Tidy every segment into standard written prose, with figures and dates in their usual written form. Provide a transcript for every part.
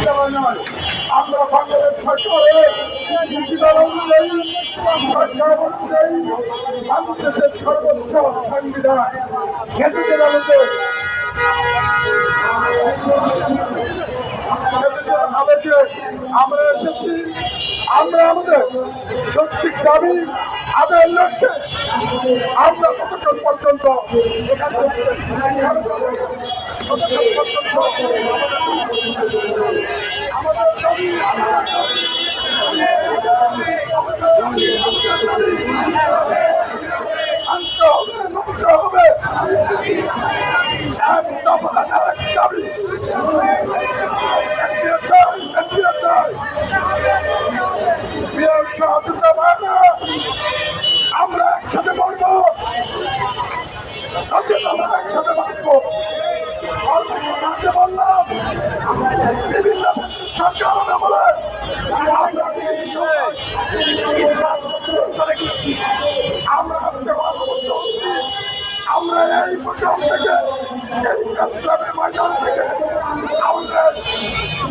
নয়, আমরা বাংলাদেশ সরকারের নীতিমালা অনুযায়ী সরকার অনুযায়ী বাংলাদেশের সর্বোচ্চ সংবিধান গেজেটের আলোকে আমরা এসেছি। আমরা আমাদের যৌক্তিক দাবি আদায়ের লক্ষ্যে আমরা ততক্ষণ পর্যন্ত এখান থেকে আমাদের দাবি হবে আমরা একসাথে বলবো, একসাথে বাঁচবো। বললাম বিভিন্ন সরকার বলে আমরা আজকে বাস্তবতা হচ্ছি। আমরা এই প্রোগ্রাম থেকে এই প্রস্তাবের ময়দান থেকে আমাদের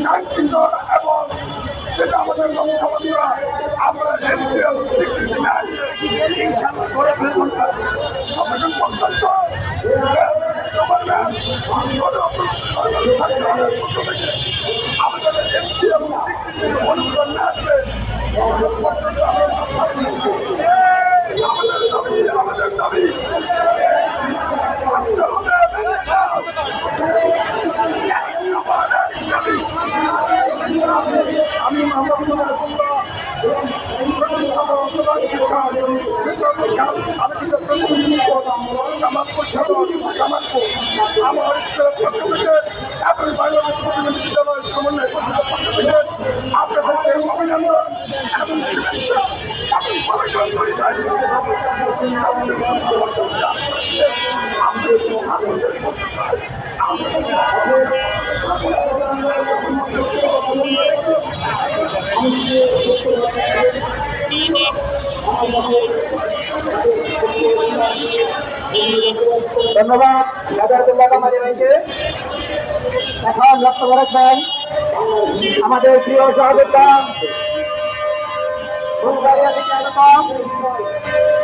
কাঙ্ক্ষিত এবং যেটা আমাদের লক্ষ্যবন্ধুরা আমরা এনজিওর স্বীকৃতি নেয় ইনশাআল্লাহ করে ফেলবো। ততক্ষণ পর্যন্ত আমাদের এনজিওর স্বীকৃতির অনুদান না আসবে আমাদের দাবি আমি কামাতপুর সাধারণ কামাতপুর আমার স্কুলের পক্ষ থেকে এবং বাংলাদেশ বিশ্ববিদ্যালয় সমন্বয় পরিষদের পক্ষ থেকে আপনাদেরকে অভিনন্দন এবং শুভেচ্ছা এবং পরাজয় ধন্যবাদ নাজারুল্লাহ কামালি ভাইকে। এখন বক্তব্য রাখবেন আমাদের প্রিয় সহযোদ্ধা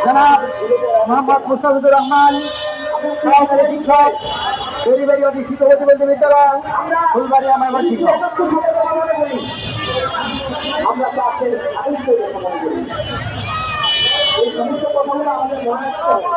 জনাব মোহাম্মদ মুস্তাফিজুর রহমান, সহকারী শিক্ষক, ডেলিভারি অধিষ্ঠিত প্রতিবন্ধী বিদ্যালয় ফুলবাড়িয়া মাইবার শিক্ষক। আমরা এই সমস্ত কথাগুলো আমাদের মনে রাখতে হবে।